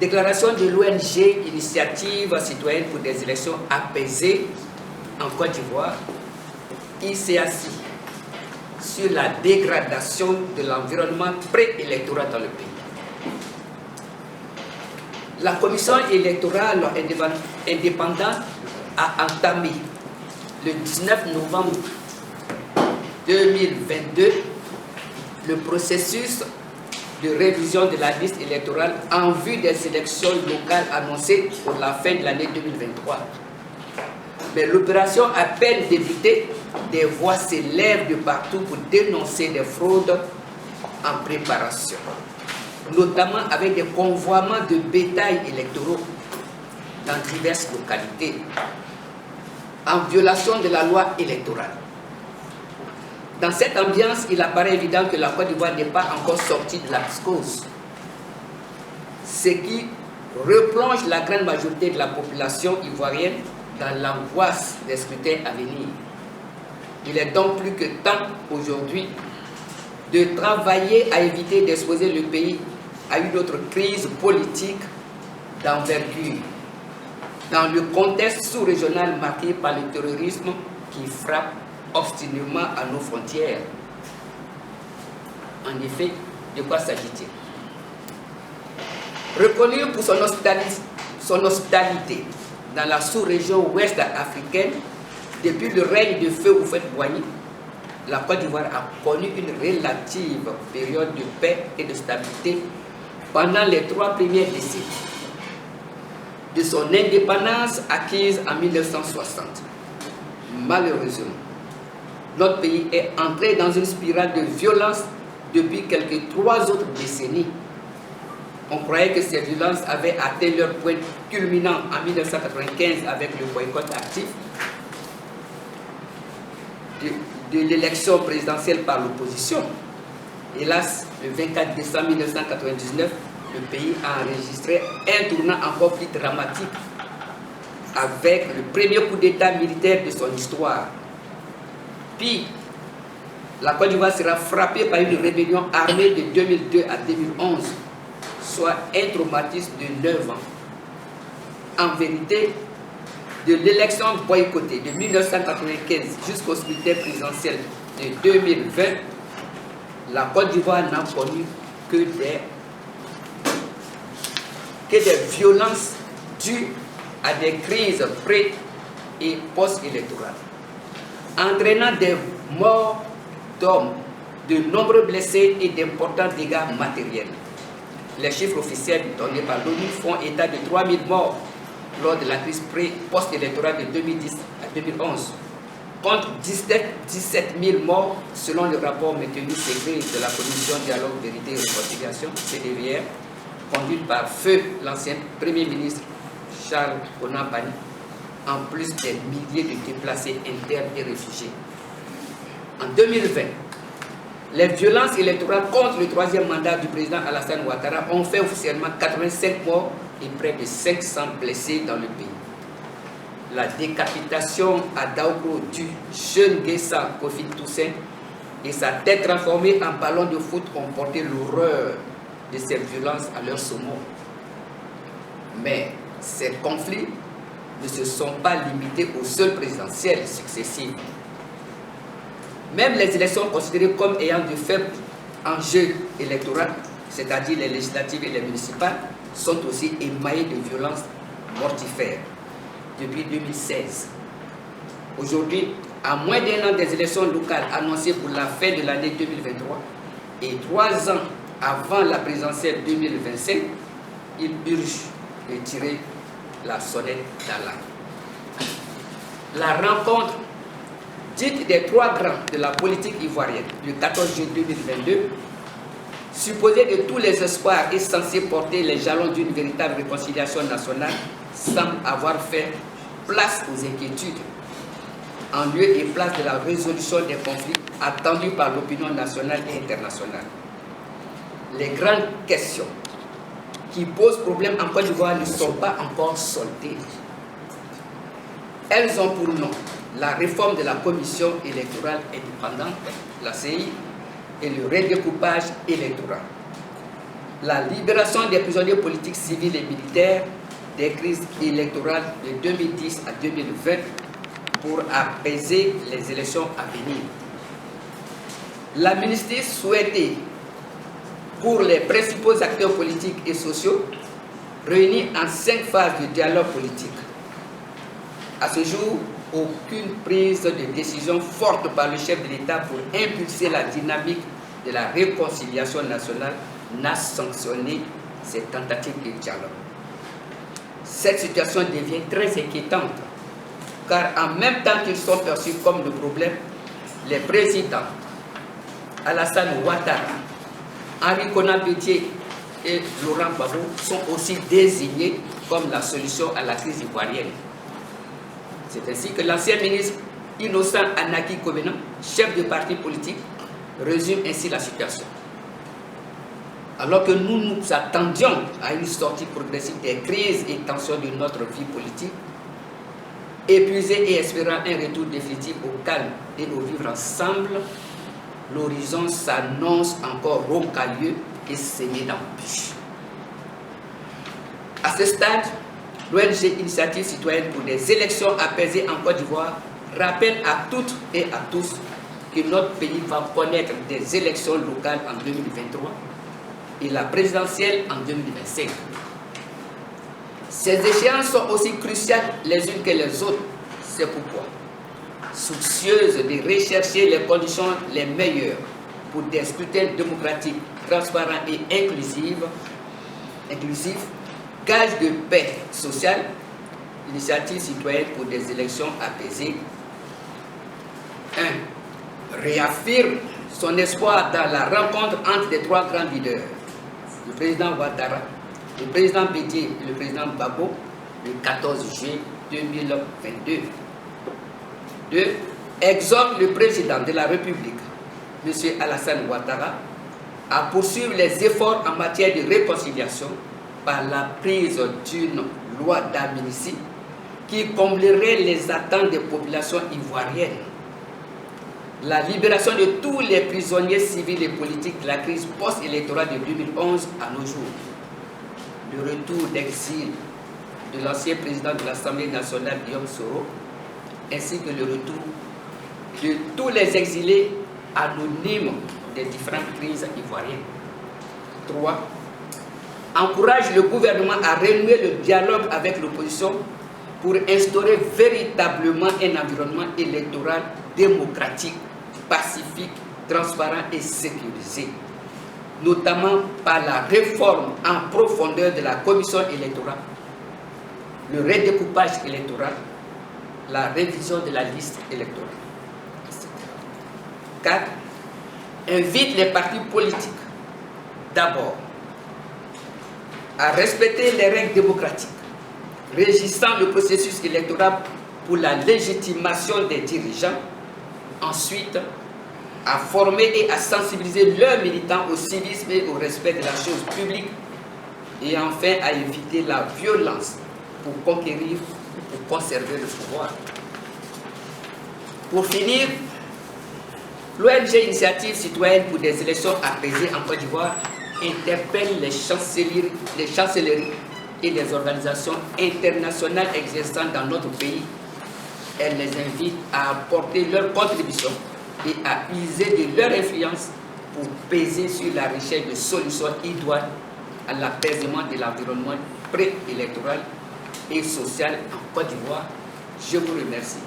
Déclaration de l'ONG Initiative citoyenne pour des élections apaisées en Côte d'Ivoire, ICACI, sur la dégradation de l'environnement préélectoral dans le pays. La commission électorale indépendante a entamé le 19 novembre 2022 le processus de révision de la liste électorale en vue des élections locales annoncées pour la fin de l'année 2023. Mais l'opération a peine d'éviter, des voix s'élèvent de partout pour dénoncer des fraudes en préparation, notamment avec des convoiements de bétail électoraux dans diverses localités, en violation de la loi électorale. Dans cette ambiance, il apparaît évident que la Côte d'Ivoire n'est pas encore sortie de la psychose, ce qui replonge la grande majorité de la population ivoirienne dans l'angoisse des scrutins à venir. Il est donc plus que temps aujourd'hui de travailler à éviter d'exposer le pays à une autre crise politique d'envergure, dans le contexte sous-régional marqué par le terrorisme qui frappe obstinément à nos frontières. En effet, de quoi s'agit-il? Reconnu pour son hospitalité dans la sous-région ouest africaine, depuis le règne de feu Houphouët-Boigny, la Côte d'Ivoire a connu une relative période de paix et de stabilité pendant les 3 premières décennies de son indépendance acquise en 1960. Malheureusement, notre pays est entré dans une spirale de violence depuis quelques 3 autres décennies. On croyait que ces violences avaient atteint leur point culminant en 1995 avec le boycott actif de l'élection présidentielle par l'opposition. Hélas, le 24 décembre 1999, le pays a enregistré un tournant encore plus dramatique avec le premier coup d'État militaire de son histoire. Puis, la Côte d'Ivoire sera frappée par une rébellion armée de 2002 à 2011, soit un traumatisme de 9 ans. En vérité, de l'élection boycottée de 1995 jusqu'au scrutin présidentiel de 2020, la Côte d'Ivoire n'a connu que des violences dues à des crises pré- et post-électorales, entraînant des morts d'hommes, de nombreux blessés et d'importants dégâts matériels. Les chiffres officiels donnés par l'ONU font état de 3000 morts lors de la crise post-électorale de 2010 à 2011, contre 17 000 morts selon le rapport maintenu secret de la Commission Dialogue, Vérité et Réconciliation, CDVR, conduite par feu l'ancien Premier ministre Charles Konan Banny, en plus des milliers de déplacés internes et réfugiés. En 2020, les violences électorales contre le 3e mandat du président Alassane Ouattara ont fait officiellement 85 morts et près de 500 blessés dans le pays. La décapitation à Daougou du jeune Guessa Kofi Toussaint et sa tête transformée en ballon de foot ont porté l'horreur de ces violences à leur sommet. Mais ces conflits ne se sont pas limités aux seules présidentielles successives. Même les élections considérées comme ayant de faibles enjeux électoraux, c'est-à-dire les législatives et les municipales, sont aussi émaillées de violences mortifères depuis 2016. Aujourd'hui, à moins d'1 an des élections locales annoncées pour la fin de l'année 2023 et 3 ans avant la présidentielle 2025, il urge de tirer la sonnette d'alarme. La rencontre dite des 3 grands de la politique ivoirienne du 14 juin 2022, supposée de tous les espoirs et censée porter les jalons d'une véritable réconciliation nationale, semble avoir fait place aux inquiétudes en lieu et place de la résolution des conflits attendus par l'opinion nationale et internationale. Les grandes questions qui posent problème en Côte d'Ivoire ne sont pas encore soldées. Elles ont pour nom la réforme de la commission électorale indépendante, la CI, et le redécoupage électoral. la libération des prisonniers politiques, civils et militaires des crises électorales de 2010 à 2020 pour apaiser les élections à venir. L'amnistie souhaitée pour les principaux acteurs politiques et sociaux réunis en 5 phases de dialogue politique. À ce jour, aucune prise de décision forte par le chef de l'État pour impulser la dynamique de la réconciliation nationale n'a sanctionné ces tentatives de dialogue. Cette situation devient très inquiétante, car en même temps qu'ils sont perçus comme le problème, les présidents Alassane Ouattara, Henri Konan Bédié et Laurent Gbagbo sont aussi désignés comme la solution à la crise ivoirienne. C'est ainsi que l'ancien ministre Innocent Anaki Komenan, chef de parti politique, résume ainsi la situation. Alors que nous nous attendions à une sortie progressive des crises et tensions de notre vie politique, épuisés et espérant un retour définitif au calme et au vivre ensemble, l'horizon s'annonce encore rocailleux et semé d'embûches. À ce stade, l'ONG Initiative Citoyenne pour des élections apaisées en Côte d'Ivoire rappelle à toutes et à tous que notre pays va connaître des élections locales en 2023 et la présidentielle en 2025. Ces échéances sont aussi cruciales les unes que les autres. C'est pourquoi, soucieuse de rechercher les conditions les meilleures pour des scrutins démocratiques, transparents et inclusifs, gage de paix sociale, Initiative citoyenne pour des élections apaisées. 1. Réaffirme son espoir dans la rencontre entre les 3 grands leaders, le président Ouattara, le président Bédié et le président Gbagbo, le 14 juin 2022. 2. Exhorte le président de la République, M. Alassane Ouattara, à poursuivre les efforts en matière de réconciliation par la prise d'une loi d'amnistie qui comblerait les attentes des populations ivoiriennes. La libération de tous les prisonniers civils et politiques de la crise post-électorale de 2011 à nos jours. Le retour d'exil de l'ancien président de l'Assemblée nationale, Guillaume Soro, ainsi que le retour de tous les exilés anonymes des différentes crises ivoiriennes. 3. Encourage le gouvernement à renouer le dialogue avec l'opposition pour instaurer véritablement un environnement électoral démocratique, pacifique, transparent et sécurisé, notamment par la réforme en profondeur de la commission électorale, le redécoupage électoral, la révision de la liste électorale, etc. 4. Invite les partis politiques, d'abord, à respecter les règles démocratiques régissant le processus électoral pour la légitimation des dirigeants, ensuite à former et à sensibiliser leurs militants au civisme et au respect de la chose publique, et enfin à éviter la violence pour conquérir ou pour conserver le pouvoir. Pour finir, l'ONG Initiative Citoyenne pour des élections apaisées en Côte d'Ivoire interpelle les chancelleries et les organisations internationales existantes dans notre pays. Elle les invite à apporter leur contribution et à user de leur influence pour peser sur la recherche de solutions idoines à l'apaisement de l'environnement préélectoral et social en Côte d'Ivoire. Je vous remercie.